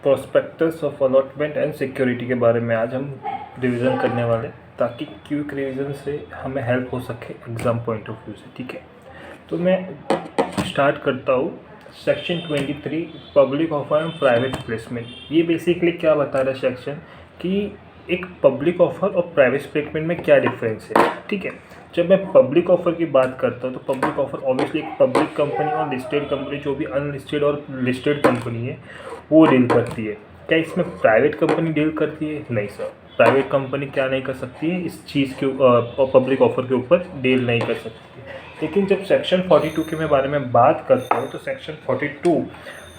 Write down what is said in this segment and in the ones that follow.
Prospectus of allotment and security के बारे में आज हम रिवीजन करने वाले, ताकि क्विक रिवीजन से हमें हेल्प हो सके एग्ज़ाम पॉइंट ऑफ व्यू से। ठीक है, तो मैं स्टार्ट करता हूँ। Section 23 public offer and private placement. ये बेसिकली क्या बता रहा है सेक्शन कि एक पब्लिक ऑफर और प्राइवेट प्लेसमेंट में क्या डिफरेंस है। ठीक है, जब मैं पब्लिक ऑफर की बात करता हूँ तो पब्लिक ऑफर ऑब्वियसली एक पब्लिक कंपनी और लिस्टेड कंपनी, जो भी अनलिस्टेड और लिस्टेड कंपनी है वो डील करती है। क्या इसमें प्राइवेट कंपनी डील करती है? नहीं सर, प्राइवेट कंपनी क्या नहीं कर सकती है, इस चीज़ के पब्लिक ऑफर के ऊपर डील नहीं कर सकती। लेकिन जब सेक्शन 42 के बारे में बात करते हो तो सेक्शन 42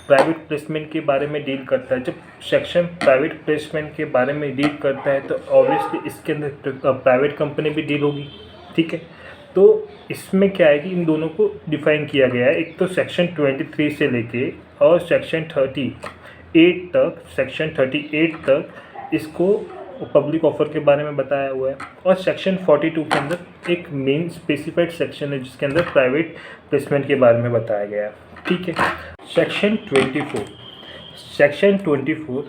प्राइवेट प्लेसमेंट के बारे में डील करता है। जब सेक्शन प्राइवेट प्लेसमेंट के बारे में डील करता है तो ऑब्वियसली इसके अंदर प्राइवेट कंपनी भी डील होगी। ठीक है, तो इसमें क्या है कि इन दोनों को डिफाइन किया गया है। एक तो सेक्शन 23 से लेके और सेक्शन 38 तक, सेक्शन 38 तक इसको पब्लिक ऑफर के बारे में बताया हुआ है, और सेक्शन 42 के अंदर एक मेन स्पेसिफाइड सेक्शन है जिसके अंदर प्राइवेट प्लेसमेंट के बारे में बताया गया है। ठीक है, सेक्शन 24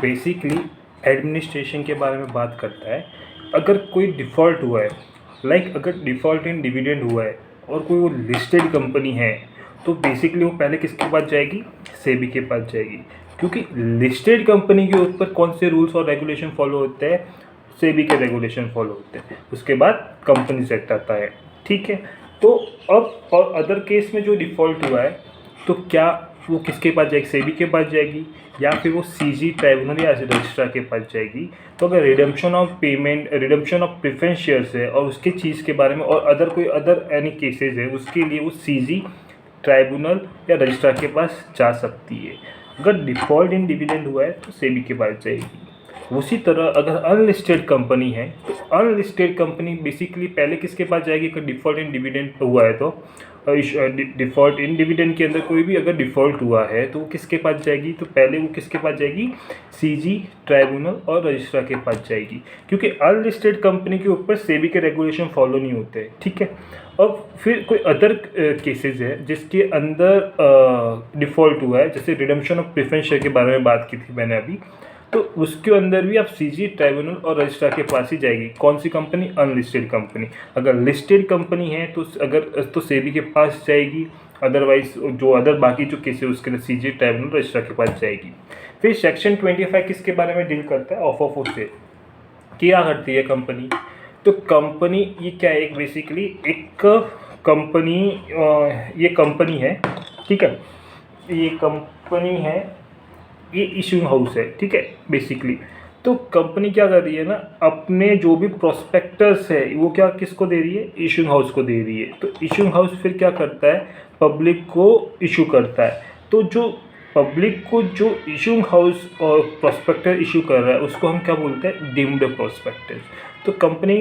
बेसिकली एडमिनिस्ट्रेशन के बारे में बात करता है। अगर कोई डिफ़ॉल्ट हुआ है, अगर डिफ़ॉल्ट इन डिविडेंड हुआ है और कोई वो लिस्टेड कंपनी है, तो बेसिकली वो पहले किसके पास जाएगी? सेबी के पास जाएगी, क्योंकि लिस्टेड कंपनी के ऊपर कौन से रूल्स और रेगुलेशन फॉलो होते हैं? सेबी के रेगुलेशन फॉलो होते हैं। उसके बाद कंपनीज एक्ट आता है। ठीक है, तो अब और अदर केस में जो डिफ़ॉल्ट हुआ है तो क्या वो किसके पास जाएगी? सेबी के पास जाएगी, या फिर वो सीजी ट्राइब्यूनल या रजिस्ट्रार के पास जाएगी। तो अगर redemption of payment, redemption of preference shares है और उसके चीज़ के बारे में और अदर कोई अदर एनी केसेस है, उसके लिए वो सीजी ट्राइब्यूनल या रजिस्ट्रार के पास जा सकती है। अगर डिफ़ॉल्ट इन डिविडेंड हुआ है तो सेबी के पास जाएगी। उसी तरह अगर अनलिस्टेड कंपनी है तो अनलिस्टेड कंपनी बेसिकली पहले किसके पास जाएगी? अगर डिफ़ॉल्ट इन डिविडेंड हुआ है तो डिफ़ॉल्ट इन डिविडेंड के अंदर कोई भी अगर डिफ़ॉल्ट हुआ है तो वो किसके पास जाएगी? तो पहले वो किसके पास जाएगी? सीजी ट्राइब्यूनल और रजिस्ट्रार के पास जाएगी, क्योंकि अनलिस्टेड कंपनी के ऊपर सेबी के रेगुलेशन फॉलो नहीं होते हैं। ठीक है, अब फिर कोई अदर केसेस है जिसके अंदर डिफ़ॉल्ट हुआ है, जैसे रिडम्पशन ऑफ प्रेफरेंस शेयर के बारे में बात की थी मैंने अभी, तो उसके अंदर भी आप सीजी ट्राइब्यूनल और रजिस्ट्रार के पास ही जाएगी। कौन सी कंपनी? Unlisted company. अगर लिस्टेड कंपनी है तो सेबी के पास जाएगी, अदरवाइज जो अदर बाकी जो केस है उसके लिए सीजी ट्राइब्यूनल रजिस्ट्रार के पास जाएगी। फिर सेक्शन 25 किसके बारे में डील करता है? Offer for sale. क्या करती है कंपनी? तो कंपनी ये क्या है? एक बेसिकली एक कंपनी, ये कंपनी है। ठीक है, ये कंपनी है, ये इशूइंग हाउस है। ठीक है, बेसिकली तो कंपनी क्या कर रही है ना, अपने जो भी प्रोस्पेक्टस है वो क्या किसको दे रही है? इशूइंग हाउस को दे रही है। तो इशूइंग हाउस फिर क्या करता है? पब्लिक को इशू करता है। तो जो पब्लिक को जो इशूइंग हाउस और प्रोस्पेक्टर इशू कर रहा है उसको हम क्या बोलते हैं? Deemed prospectus. तो कंपनी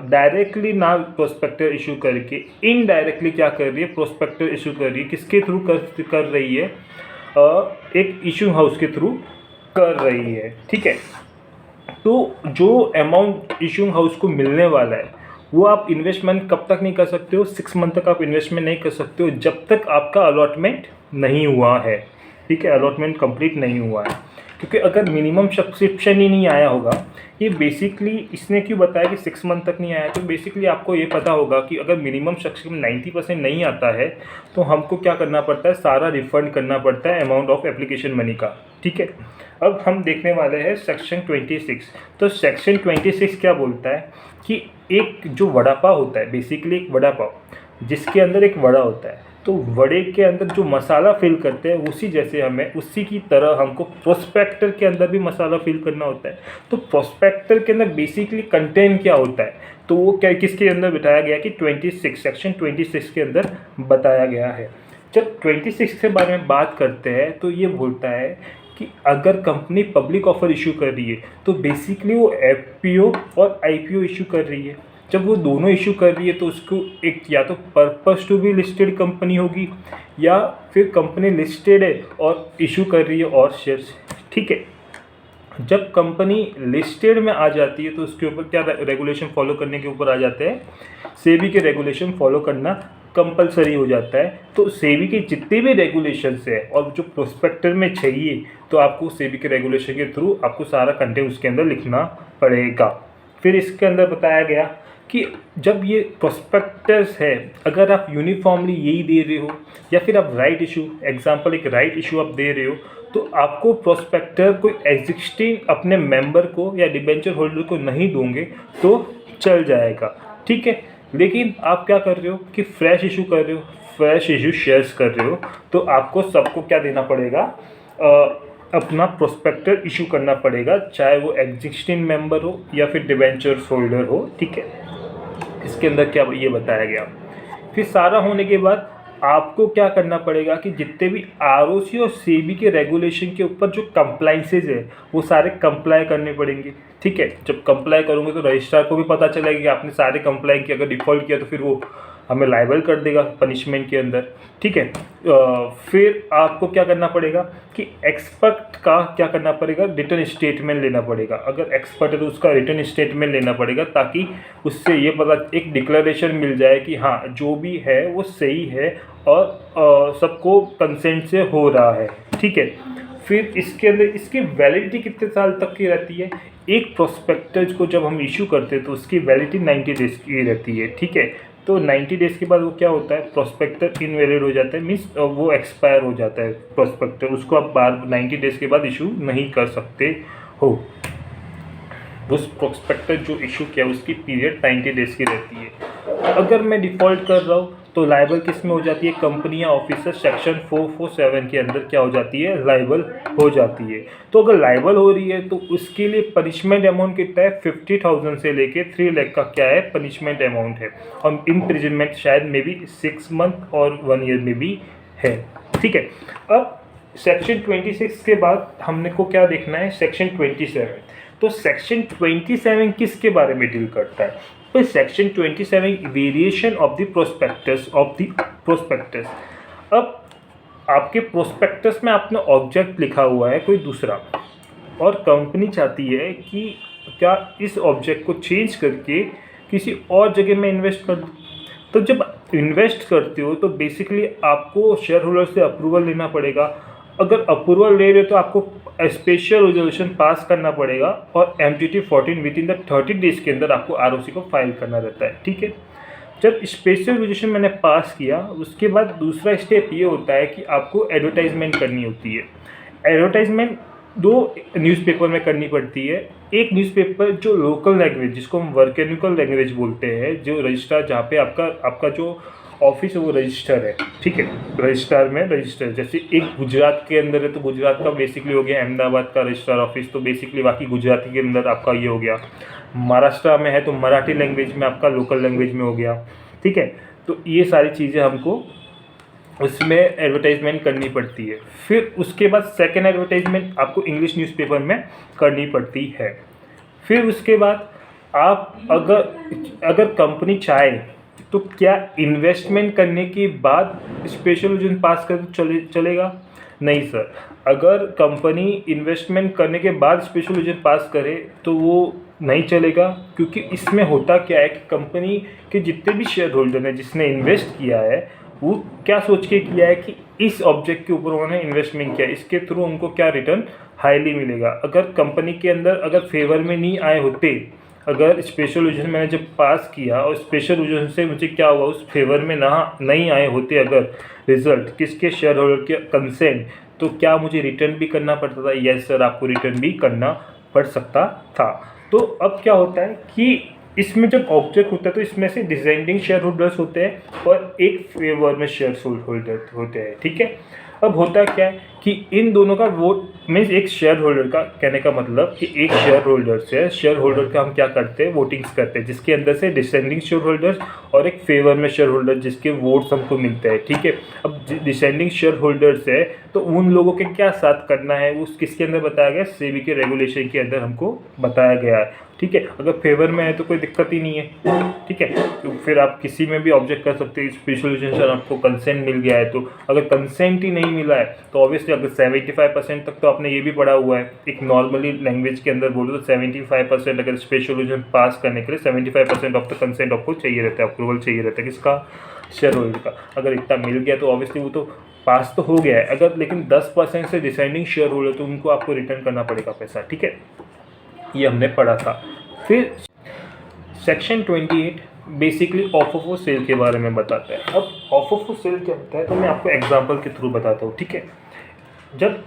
डायरेक्टली ना प्रोस्पेक्टर इशू करके इनडायरेक्टली क्या कर रही है? प्रोस्पेक्टर इशू कर रही है। किसके थ्रू कर रही है? एक इशू हाउस के थ्रू कर रही है। ठीक है, तो जो अमाउंट इशू हाउस को मिलने वाला है वो आप इन्वेस्टमेंट कब तक नहीं कर सकते हो? 6 मंथ तक आप इन्वेस्टमेंट नहीं कर सकते हो, जब तक आपका अलॉटमेंट नहीं हुआ है। ठीक है, अलॉटमेंट कंप्लीट नहीं हुआ है, क्योंकि अगर मिनिमम सब्सक्रिप्शन ही नहीं आया होगा, ये बेसिकली इसने क्यों बताया कि 6 मंथ तक नहीं आया, तो बेसिकली आपको ये पता होगा कि अगर मिनिमम सब्सक्रिप्शन 90% नहीं आता है तो हमको क्या करना पड़ता है? सारा रिफंड करना पड़ता है अमाउंट ऑफ एप्लीकेशन मनी का। ठीक है, अब हम देखने वाले हैं सेक्शन 26। तो सेक्शन 26 क्या बोलता है कि एक जो वड़ा पाव होता है, बेसिकली एक वड़ा पाव जिसके अंदर एक वड़ा होता है, तो वड़े के अंदर जो मसाला फिल करते हैं उसी की तरह हमको प्रोस्पेक्टर के अंदर भी मसाला फिल करना होता है। तो प्रोस्पेक्टर के अंदर बेसिकली कंटेंट क्या होता है? तो वो क्या किसके अंदर बताया गया कि 26 सेक्शन 26 के अंदर बताया गया है। जब 26 के बारे में बात करते हैं तो ये बोलता है कि अगर कंपनी पब्लिक ऑफर इशू कर रही है तो बेसिकली वो एफपीओ और आईपीओ इशू कर रही है। जब वो दोनों इशू कर रही है तो उसको एक या तो purpose to be listed company होगी, या फिर कंपनी लिस्टेड है और इशू कर रही है और शेयर्स। ठीक है, जब कंपनी लिस्टेड में आ जाती है तो उसके ऊपर क्या रेगुलेशन फॉलो करने के ऊपर आ जाते हैं? सेबी के रेगुलेशन फॉलो करना कंपलसरी हो जाता है। तो सेबी के जितने भी रेगुलेशंस है और जो प्रोस्पेक्टर में चाहिए तो आपको सेबी के रेगुलेशन के थ्रू आपको सारा कंटेंट उसके अंदर लिखना पड़ेगा। फिर इसके अंदर बताया गया कि जब ये प्रोस्पेक्टस है, अगर आप यूनिफॉर्मली यही दे रहे हो या फिर आप राइट इशू, एग्जांपल एक राइट इशू आप दे रहे हो, तो आपको प्रोस्पेक्टर कोई एग्जिस्टिंग अपने मेंबर को या डिबेंचर होल्डर को नहीं दोगे तो चल जाएगा, ठीक है। लेकिन आप क्या कर रहे हो कि फ्रेश इशू कर रहे हो, फ्रेश इशू शेयर्स कर रहे हो, तो आपको सबको क्या देना पड़ेगा, अपना प्रोस्पेक्टर इशू करना पड़ेगा, चाहे वो एग्जिस्टिंग मेंबर हो या फिर डिबेंचर्स होल्डर हो, ठीक है। इसके अंदर क्या ये बताया गया। फिर सारा होने के बाद आपको क्या करना पड़ेगा कि जितने भी आरओसी और सेबी के रेगुलेशन के ऊपर जो कंप्लाइंसेज है वो सारे कंप्लाई करने पड़ेंगे, ठीक है। जब कंप्लाई करोगे तो रजिस्ट्रार को भी पता चलेगा कि आपने सारे कंप्लाई किया, अगर डिफ़ॉल्ट किया तो फिर वो हमें लाइबल कर देगा पनिशमेंट के अंदर, ठीक है। फिर आपको क्या करना पड़ेगा कि एक्सपर्ट का क्या करना पड़ेगा, रिटर्न स्टेटमेंट लेना पड़ेगा। अगर एक्सपर्ट है तो उसका रिटर्न स्टेटमेंट लेना पड़ेगा, ताकि उससे ये पता एक डिक्लेरेशन मिल जाए कि हाँ जो भी है वो सही है और सबको कंसेंट से हो रहा है, ठीक है। फिर इसके अंदर इसकी वैलिडिटी कितने साल तक की रहती है। एक प्रोस्पेक्टस को जब हम इशू करते हैं तो उसकी वैलिडिटी 90 डेज की रहती है, ठीक है। तो 90 डेज़ के बाद वो क्या होता है, प्रोस्पेक्टर इनवैलिड हो जाता है, मीन्स वो एक्सपायर हो जाता है प्रोस्पेक्टर, उसको आप बार 90 डेज़ के बाद इशू नहीं कर सकते हो। उस प्रोस्पेक्टर जो इशू किया उसकी पीरियड 90 डेज़ की रहती है। अगर मैं डिफ़ॉल्ट कर रहा हूँ तो लाइबल किस में हो जाती है, कंपनी या ऑफिसर सेक्शन 447 के अंदर क्या हो जाती है, लाइबल हो जाती है। तो अगर लाइबल हो रही है तो उसके लिए पनिशमेंट अमाउंट कितना है, 50,000 से लेके 3 लाख का क्या है पनिशमेंट अमाउंट है, और इम्प्रिजनमेंट शायद मे बी 6 मंथ और 1 ईयर में भी है, ठीक है। अब सेक्शन 26 के बाद हमने को क्या देखना है, सेक्शन 27। तो सेक्शन 27 किसके बारे में डील करता है, तो section 27 variation of the prospectus. अब आपके प्रोस्पेक्टस में आपने ऑब्जेक्ट लिखा हुआ है कोई दूसरा, और कंपनी चाहती है कि क्या इस ऑब्जेक्ट को चेंज करके किसी और जगह में इन्वेस्ट कर दूँ। तो जब इन्वेस्ट करते हो तो बेसिकली आपको शेयर होल्डर से अप्रूवल लेना पड़ेगा। अगर अप्रूवल ले रहे हो तो आपको स्पेशल रेजोल्यूशन पास करना पड़ेगा, और MTT 14 with in the 30 days के अंदर आपको ROC को फाइल करना रहता है, ठीक है। जब स्पेशल रेजोल्यूशन मैंने पास किया उसके बाद दूसरा स्टेप ये होता है कि आपको एडवर्टाइजमेंट करनी होती है। एडवर्टाइजमेंट 2 न्यूज़पेपर में करनी पड़ती है। एक न्यूज़पेपर जो लोकल लैंग्वेज जिसको हम वर्केनिकल लैंग्वेज बोलते हैं, जो रजिस्ट्रार जहाँ पे आपका जो ऑफिस है वो रजिस्टर है, ठीक है। रजिस्ट्रार में रजिस्टर जैसे एक गुजरात के अंदर है तो गुजरात का बेसिकली हो गया अहमदाबाद का रजिस्ट्रार ऑफिस, तो बेसिकली बाकी गुजराती के अंदर आपका ये हो गया। महाराष्ट्र में है तो मराठी लैंग्वेज में आपका लोकल लैंग्वेज में हो गया, ठीक है। तो ये सारी चीज़ें हमको उसमें एडवर्टाइजमेंट करनी पड़ती है। फिर उसके बाद सेकेंड एडवर्टाइजमेंट आपको इंग्लिश न्यूज़पेपर में करनी पड़ती है। फिर उसके बाद आप अगर कंपनी चाहे तो क्या इन्वेस्टमेंट करने के बाद स्पेशल रेजोल्यूशन पास कर चलेगा, नहीं सर। अगर कंपनी इन्वेस्टमेंट करने के बाद स्पेशल रेजोल्यूशन पास करे तो वो नहीं चलेगा, क्योंकि इसमें होता क्या है कि कंपनी के जितने भी शेयर होल्डर हैं जिसने इन्वेस्ट किया है वो क्या सोच के किया है कि इस ऑब्जेक्ट के ऊपर उन्होंने इन्वेस्टमेंट किया, इसके थ्रू उनको क्या रिटर्न हाईली मिलेगा। अगर कंपनी के अंदर अगर फेवर में नहीं आए होते, अगर स्पेशल रेजोल्यूशन मैंने जब पास किया और स्पेशल रेजोल्यूशन से मुझे क्या हुआ उस फेवर में नहीं आए होते अगर रिजल्ट किसके शेयर होल्डर के कंसेंट, तो क्या मुझे रिटर्न भी करना पड़ता था। यस सर, आपको रिटर्न भी करना पड़ सकता था। तो अब क्या होता है कि इसमें जब ऑब्जेक्ट होता है तो इसमें से डिसेंडिंग शेयर होल्डर्स होते हैं और एक फेवर में शेयर होल्डर होते हैं, ठीक है। अब होता क्या है कि इन दोनों का वोट मीन्स एक शेयर होल्डर का कहने का मतलब कि एक शेयर होल्डर से शेयर होल्डर का हम क्या करते हैं, वोटिंग्स करते हैं, जिसके अंदर से डिसेंडिंग शेयर होल्डर्स और एक फेवर में शेयर होल्डर जिसके वोट्स हमको मिलते हैं, ठीक है। अब डिसेंडिंग शेयर होल्डर्स है तो उन लोगों के क्या साथ करना है वो किसके अंदर बताया गया, सेबी के रेगुलेशन के अंदर हमको बताया गया है, ठीक है। अगर फेवर में है तो कोई दिक्कत ही नहीं है, ठीक है। तो फिर आप किसी में भी ऑब्जेक्ट कर सकते हैं। स्पेशल रेजोल्यूशन आपको कंसेंट मिल गया है, तो अगर कंसेंट ही नहीं मिला है तो ऑब्वियसली अगर 75% तक तो आपने ये भी पढ़ा हुआ है, एक नॉर्मली लैंग्वेज के अंदर बोलो तो 75% अगर स्पेशल रेजोल्यूशन पास करने के लिए 75% ऑफ द कंसेंट आपको चाहिए रहता है, अप्रूवल चाहिए रहता है किसका, शेयर होल्डर का। अगर इतना मिल गया तो ऑब्वियसली वो तो पास तो हो गया है, अगर लेकिन 10% से डिसाइडिंग शेयर होल्डर तो उनको आपको रिटर्न करना पड़ेगा पैसा, ठीक है, ये हमने पढ़ा था। फिर section 28 basically offer for sale के बारे में बताता है। अब ऑफर फॉर सेल क्या होता है तो मैं आपको एग्जांपल के थ्रू बताता हूँ, ठीक है। जब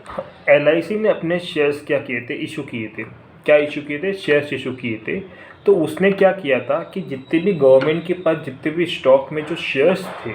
LIC ने अपने शेयर्स क्या किए थे, इशू किए थे, क्या इशू किए थे, शेयर्स इशू किए थे, तो उसने क्या किया था कि जितने भी गवर्नमेंट के पास जितने भी स्टॉक में जो शेयर्स थे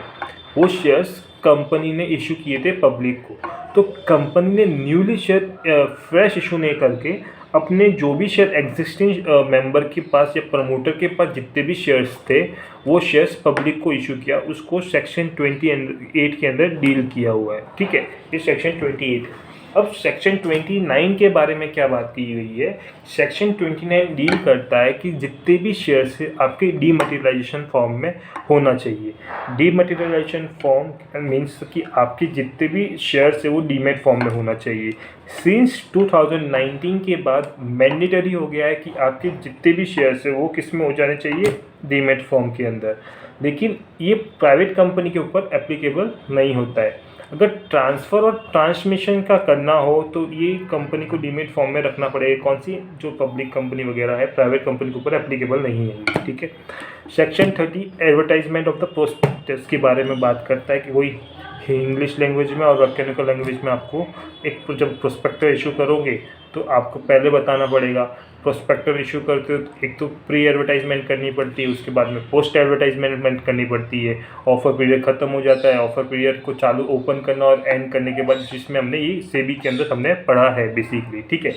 वो शेयर्स कंपनी ने इशू किए थे पब्लिक को। तो कंपनी ने न्यूली शेयर फ्रेश इशू नहीं करके अपने जो भी शेयर एग्जिस्टिंग मेंबर के पास या प्रमोटर के पास जितने भी शेयर्स थे वो शेयर्स पब्लिक को इशू किया, उसको सेक्शन 28 के अंदर डील किया हुआ है, ठीक है, ये सेक्शन 28। अब सेक्शन 29 के बारे में क्या बात की हुई है, सेक्शन 29 डील करता है कि जितने भी शेयर्स आपके डीमटेरियलाइजेशन फॉर्म में होना चाहिए। डीमटेरियलाइजेशन फॉर्म मीन्स कि आपके जितने भी शेयर्स है वो डीमेट फॉर्म में होना चाहिए। सिंस 2019 के बाद मैंडेटरी हो गया है कि आपके जितने भी शेयर्स है वो किस में हो जाने चाहिए, डीमेट फॉर्म के अंदर। लेकिन ये प्राइवेट कंपनी के ऊपर एप्लीकेबल नहीं होता है। अगर ट्रांसफ़र और ट्रांसमिशन का करना हो तो ये कंपनी को डीमेट फॉर्म में रखना पड़ेगा, कौन सी, जो पब्लिक कंपनी वगैरह है, प्राइवेट कंपनी के ऊपर एप्लीकेबल नहीं है, ठीक है। Section 30 advertisement of the prospectus के बारे में बात करता है कि वही इंग्लिश लैंग्वेज में और मैकेनिकल लैंग्वेज में आपको एक जब प्रोस्पेक्टर इशू करोगे तो आपको पहले बताना पड़ेगा। प्रोस्पेक्टर इशू करते हो तो एक तो प्री एडवर्टाइजमेंट करनी पड़ती है, उसके बाद में पोस्ट एडवर्टाइजमेंट करनी पड़ती है। ऑफर पीरियड ख़त्म हो जाता है, ऑफर पीरियड को चालू ओपन करना और एंड करने के बाद, जिसमें हमने ये सेबी के अंदर हमने पढ़ा है बेसिकली, ठीक है।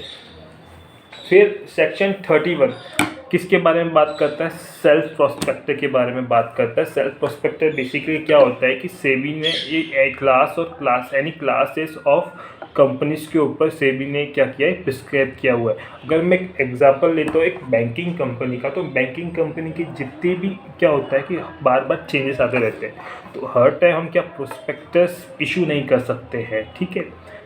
फिर सेक्शन 31 किसके बारे में बात करता है, सेल्फ प्रोस्पेक्टर के बारे में बात करता है। सेल्फ प्रोस्पेक्टर बेसिकली क्या होता है कि सेबी ने ये क्लास और क्लास यानी क्लासेस ऑफ कंपनीज के ऊपर सेबी ने क्या किया है, प्रिस्क्राइब किया हुआ है। अगर मैं एक एग्जांपल लेता हूँ एक बैंकिंग कंपनी का, तो बैंकिंग कंपनी की जितने भी क्या होता है कि बार बार चेंजेस आते रहते हैं, तो हर टाइम हम क्या प्रोस्पेक्टस इशू नहीं कर सकते हैं, ठीक है।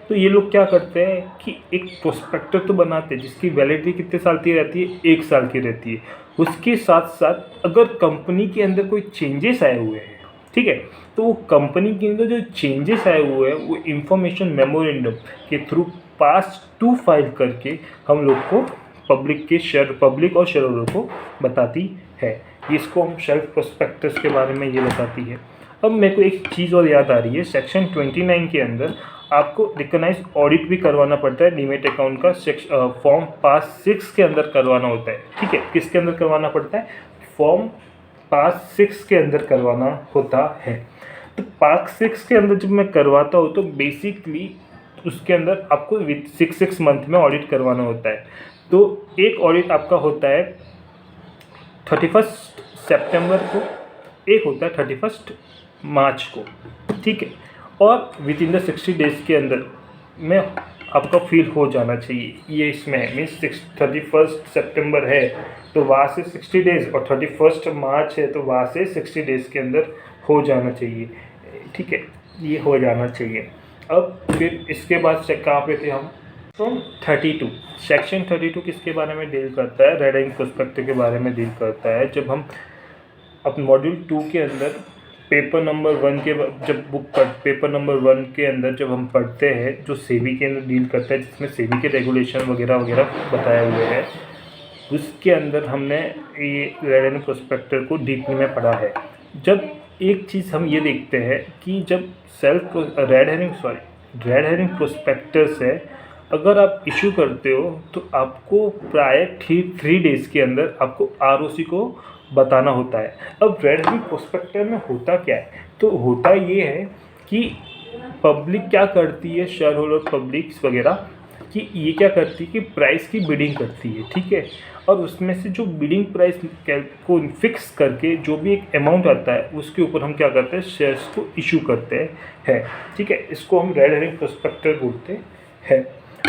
तो ये लोग क्या करते हैं कि एक प्रोस्पेक्टर तो बनाते हैं जिसकी वैलिडिटी कितने साल की रहती है, 1 साल की रहती है। उसके साथ साथ अगर कंपनी के अंदर कोई चेंजेस आए हुए हैं, ठीक है, तो वो कंपनी के अंदर जो चेंजेस आए हुए हैं वो इंफॉर्मेशन मेमोरेंडम के थ्रू पास टू फाइल करके हम लोग को पब्लिक और शेयर होल्डर को बताती है। इसको हम सेल्फ प्रोस्पेक्टस के बारे में ये बताती है। अब मेरे को एक चीज़ और याद आ रही है, सेक्शन 29 के अंदर आपको रिकॉग्नाइज ऑडिट भी करवाना पड़ता है डीमेट अकाउंट का, फॉर्म पास 6 के अंदर करवाना होता है, ठीक है। किसके अंदर करवाना पड़ता है, फॉर्म पास 6 के अंदर करवाना होता है। तो पास 6 के अंदर जब मैं करवाता हूँ तो बेसिकली उसके अंदर आपको विद 6 मंथ में ऑडिट करवाना होता है। तो एक ऑडिट आपका होता है 31 सितंबर को, एक होता है 31 मार्च को, ठीक है। और विद इन द 60 डेज़ के अंदर में आपका फील हो जाना चाहिए। ये इसमें मीन्स 31 सितंबर है तो वहाँ से 60 डेज़, और 31 मार्च है तो वहाँ से 60 डेज़ के अंदर हो जाना चाहिए, ठीक है, ये हो जाना चाहिए। अब फिर इसके बाद से कहाँ पे थे हम, फ्रॉम 32 सेक्शन 32 किसके बारे में डील करता है, रेड एंड प्रोस्पेक्टर के बारे में डील करता है। जब हम अपने मॉड्यूल 2 के अंदर पेपर नंबर 1 के जब पेपर नंबर 1 के अंदर जब हम पढ़ते हैं जो सेबी के अंदर डील करता है, जिसमें सेबी के रेगुलेशन वगैरह वगैरह बताए हुए हैं, उसके अंदर हमने ये रेड एंड प्रोस्पेक्टर को डीपली में पढ़ा है। जब एक चीज़ हम ये देखते हैं कि जब रेड हेरिंग प्रोस्पेक्टस है, अगर आप इशू करते हो तो आपको प्राय 3 डेज़ के अंदर आपको ROC को बताना होता है। अब रेड हेरिंग प्रोस्पेक्टर में होता क्या है, तो होता ये है कि पब्लिक क्या करती है, शेयर होल्डर पब्लिक्स वगैरह, कि ये क्या करती है कि प्राइस की बिडिंग करती है, ठीक है। और उसमें से जो बिडिंग प्राइस को फिक्स करके जो भी एक अमाउंट आता है उसके ऊपर हम क्या करते हैं, शेयर्स को इशू करते हैं, ठीक है। इसको हम रेड हेरिंग प्रोस्पेक्टर बोलते हैं।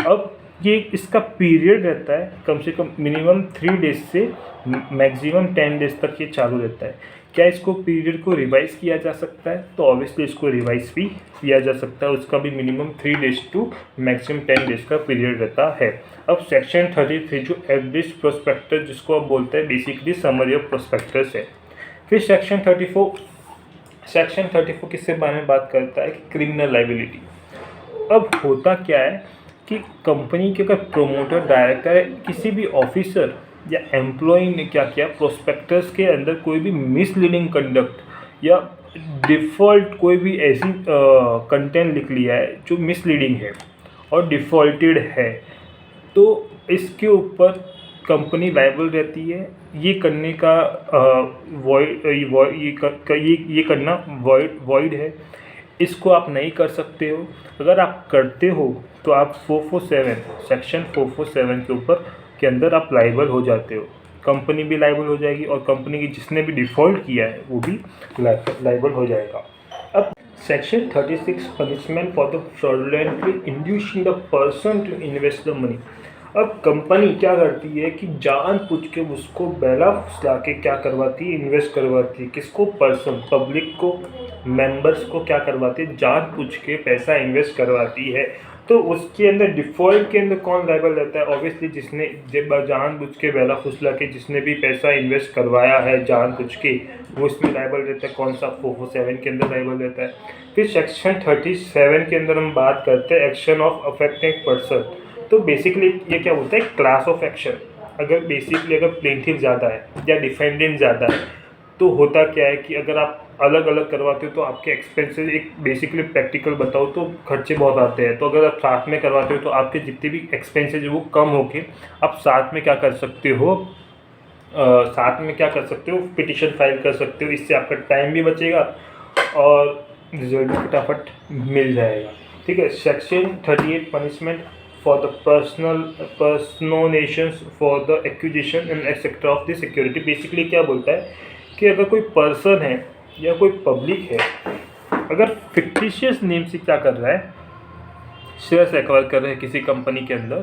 अब ये इसका पीरियड रहता है कम से कम मिनिमम 3 डेज से मैक्सिमम 10 डेज तक ये चालू रहता है। क्या इसको पीरियड को रिवाइज़ किया जा सकता है, तो ऑब्वियसली इसको रिवाइज़ भी किया जा सकता है। उसका भी minimum 3 days to maximum 10 days का पीरियड रहता है। अब सेक्शन 33 जो एवरेज प्रोस्पेक्टर जिसको आप बोलते हैं बेसिकली समरी ऑफ प्रोस्पेक्टस है। फिर सेक्शन 34 सेक्शन 34 किसके बारे में बात करता है कि क्रिमिनल लाइबिलिटी। अब होता क्या है कि कंपनी के अगर प्रोमोटर डायरेक्टर है, किसी भी ऑफिसर या एम्प्लॉय ने क्या किया, प्रोस्पेक्टस के अंदर कोई भी मिसलीडिंग कंडक्ट या डिफ़ॉल्ट कोई भी ऐसी कंटेंट लिख लिया है जो मिसलीडिंग है और डिफ़ॉल्टेड है, तो इसके ऊपर कंपनी लायबल रहती है। ये करने का ये करना वॉइड है, इसको आप नहीं कर सकते हो। अगर आप करते हो तो आप 447 सेक्शन 447 के ऊपर के अंदर आप लायबल हो जाते हो, कंपनी भी लायबल हो जाएगी और कंपनी की जिसने भी डिफ़ॉल्ट किया है वो भी लायबल हो जाएगा। अब section 36 punishment for the fraudulently inducing the person to invest the money. अब कंपनी क्या करती है कि जानबूझ के उसको बहला फुसला के क्या करवाती है, इन्वेस्ट करवाती है। किसको? पर्सन, पब्लिक को, मेंबर्स को क्या करवाती है, जानबूझ के पैसा इन्वेस्ट करवाती है। तो उसके अंदर डिफ़ॉल्ट के अंदर कौन लायबल रहता है? ऑब्वियसली जिसने जानबूझ के बहला फुसला के जिसने भी पैसा इन्वेस्ट करवाया है जानबूझ के, वो इसमें लायबल रहता है। कौन सा? 447 के अंदर लायबल रहता है। फिर सेक्शन 37 के अंदर हम बात करते हैं एक्शन ऑफ अफेक्टेड पर्सन। तो बेसिकली ये क्या होता है? Class of action. अगर प्लेंटिफ ज़्यादा है या डिफेंडेंट ज़्यादा है तो होता क्या है कि अगर आप अलग अलग करवाते हो तो आपके एक्सपेंसेस, एक बेसिकली प्रैक्टिकल बताओ तो खर्चे बहुत आते हैं। तो अगर आप साथ में करवाते हो तो आपके जितने भी एक्सपेंसेस वो कम होके आप साथ में क्या कर सकते हो, पिटिशन फाइल कर सकते हो। इससे आपका टाइम भी बचेगा और रिजल्ट भी फटाफट मिल जाएगा। ठीक है। Section 38 punishment for the personations for the acquisition and etc of the security। Basically क्या बोलता है कि अगर कोई पर्सन है या कोई पब्लिक है, अगर फिक्टिशियस नेम से क्या कर रहा है, शेयर्स एक्वायर कर रहे हैं किसी कंपनी के अंदर,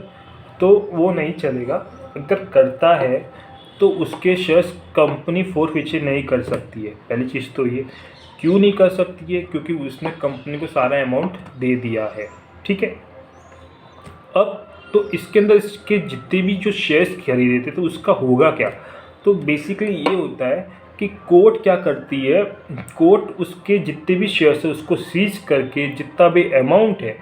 तो वो नहीं चलेगा। अगर करता है तो उसके शेयर्स कंपनी फोरफिचर नहीं कर सकती है। पहली चीज़ तो ये। क्यों नहीं कर सकती है? क्योंकि उसने कंपनी को सारा अमाउंट दे दिया है। ठीक है। अब तो इसके अंदर इसके जितने भी जो शेयर्स खरीदे थे तो उसका होगा क्या? तो बेसिकली ये होता है कि कोर्ट क्या करती है, कोर्ट उसके जितने भी शेयर्स है उसको सीज करके जितना भी अमाउंट है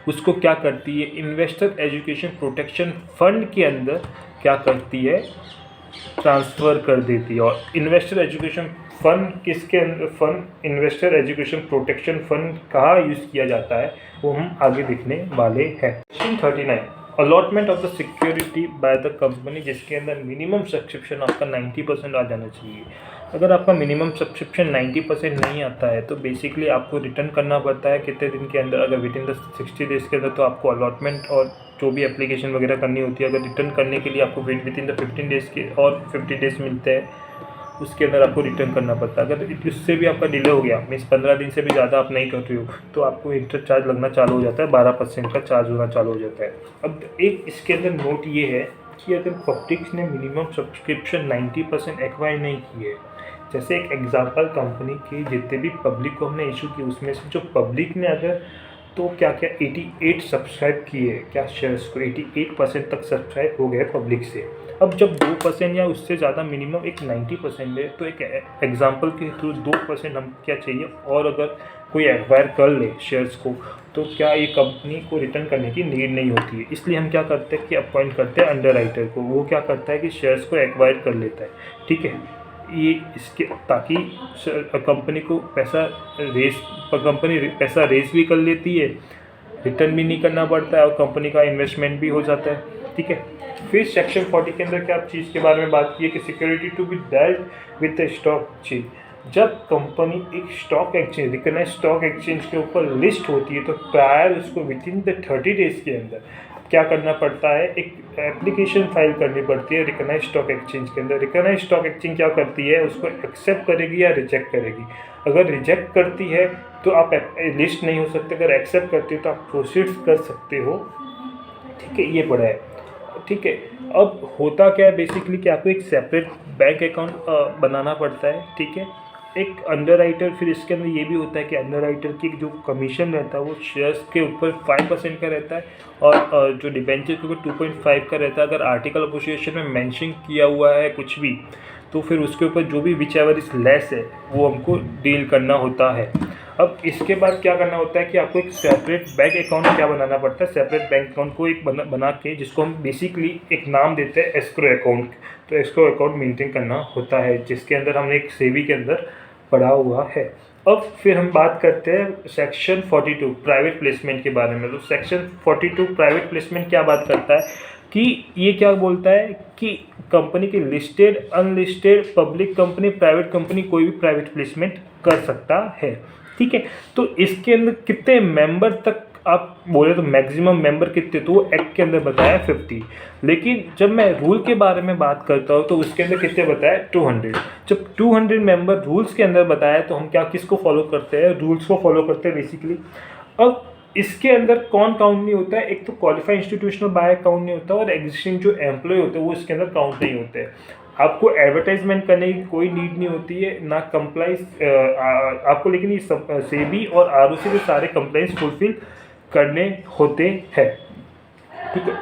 उसको क्या करती है, इन्वेस्टर एजुकेशन प्रोटेक्शन फंड के अंदर क्या करती है, ट्रांसफ़र कर देती है। और इन्वेस्टर एजुकेशन फंड किसके अंदर, fund investor education protection fund कहाँ यूज़ किया जाता है वो हम आगे देखने वाले हैं। Section 39 allotment of the security by the company, जिसके अंदर मिनिमम सब्सक्रिप्शन आपका 90% आ जाना चाहिए। अगर आपका मिनिमम सब्सक्रिप्शन 90% नहीं आता है तो बेसिकली आपको रिटर्न करना पड़ता है कितने दिन के अंदर। अगर विद इन द 60 डेज़ के अंदर तो आपको अलॉटमेंट और जो भी एप्लीकेशन वगैरह करनी होती है, अगर रिटर्न करने के लिए आपको विद इन द 15 डेज़ के और 50 डेज़ मिलते हैं उसके अंदर आपको रिटर्न करना पड़ता है। अगर उससे भी आपका डिले हो गया, मीन्स 15 दिन से भी ज़्यादा आप नहीं कर रहे हो, तो आपको इंटरेस्ट चार्ज लगना चालू हो जाता है, 12% का चार्ज होना चालू हो जाता है। अब एक इसके अंदर नोट ये है कि अगर पब्लिक ने मिनिमम सब्सक्रिप्शन 90% एक्वायर नहीं की है, जैसे एक एग्जांपल कंपनी की जितने भी पब्लिक को हमने इशू की उसमें से जो पब्लिक ने अगर तो क्या 88 सब्सक्राइब किए, क्या शेयर्स को 88% तक सब्सक्राइब हो गए पब्लिक से। अब जब 2% या उससे ज़्यादा मिनिमम एक 90% है तो एक एग्जांपल के थ्रू 2% हम क्या चाहिए, और अगर कोई एक्वायर कर ले शेयर्स को तो क्या ये कंपनी को रिटर्न करने की नीड नहीं होती है। इसलिए हम क्या करते हैं कि अपॉइंट करते हैं अंडरराइटर को, वो क्या करता है कि शेयर्स को एक्वायर कर लेता है। ठीक है। ये इसके ताकि कंपनी को कंपनी पैसा रेस भी कर लेती है, रिटर्न भी नहीं करना पड़ता है और कंपनी का इन्वेस्टमेंट भी हो जाता है। ठीक है। फिर सेक्शन 40 के अंदर क्या चीज़ के बारे में बात की है कि security to be dealt with the stock exchange. जब कंपनी एक stock exchange, recognise stock exchange के ऊपर लिस्ट होती है तो प्रायर उसको विद इन द 30 डेज़ के अंदर क्या करना पड़ता है, एक एप्लीकेशन फाइल करनी पड़ती है रिकॉग्नाइज स्टॉक एक्सचेंज के अंदर। रिकॉग्नाइज स्टॉक एक्सचेंज क्या करती है, उसको एक्सेप्ट करेगी या रिजेक्ट करेगी। अगर रिजेक्ट करती है तो आप लिस्ट नहीं हो सकते, अगर एक्सेप्ट करती हो तो आप प्रोसीड कर सकते हो। ठीक है, ये पड़ा है। ठीक है। अब होता क्या है बेसिकली कि आपको एक सेपरेट बैंक अकाउंट बनाना पड़ता है। ठीक है। एक अंडरराइटर, फिर इसके अंदर ये भी होता है कि अंडरराइटर की जो कमीशन रहता है वो शेयर्स के ऊपर 5% का रहता है और जो डिबेंचर के ऊपर 2.5 का रहता है। अगर आर्टिकल ऑफ एसोसिएशन में मेंशन किया हुआ है कुछ भी तो फिर उसके ऊपर जो भी विच एवर इज लेस है वो हमको डील करना होता है। अब इसके बाद क्या करना होता है कि आपको एक सेपरेट बैंक अकाउंट क्या बनाना पड़ता है। सेपरेट बैंक अकाउंट को एक बना के जिसको हम बेसिकली एक नाम देते हैं एस्क्रो अकाउंट। तो एस्क्रो अकाउंट मेंटेन करना होता है जिसके अंदर हमने एक सेवी के अंदर पड़ा हुआ है। अब फिर हम बात करते हैं सेक्शन 42 प्राइवेट प्लेसमेंट के बारे में। तो सेक्शन 42 प्राइवेट प्लेसमेंट क्या बात करता है कि ये क्या बोलता है कि कंपनी की listed, unlisted, public company, private company कोई भी प्राइवेट प्लेसमेंट कर सकता है। ठीक है, तो इसके अंदर कितने मेंबर तक आप बोले तो मैक्सिमम मेंबर कितने, तो वो एक्ट के अंदर बताया 50। लेकिन जब मैं रूल के बारे में बात करता हूँ तो उसके अंदर कितने बताया 200। जब 200 मेंबर रूल्स के अंदर बताया तो हम क्या किसको फॉलो करते हैं, रूल्स को फॉलो करते हैं बेसिकली। अब इसके अंदर कौन काउंट नहीं होता है, एक तो क्वालिफाइड इंस्टीट्यूशनल बायर काउंट नहीं होता और एग्जिस्टिंग जो एम्प्लॉय होते हैं वो इसके अंदर काउंट नहीं होते हैं। आपको एडवर्टाइजमेंट करने की कोई नीड नहीं होती है ना कंप्लाइंस आपको, लेकिन ये सब सेबी और आरओसी के सारे कंप्लाइंस फुलफिल करने होते हैं। ठीक है,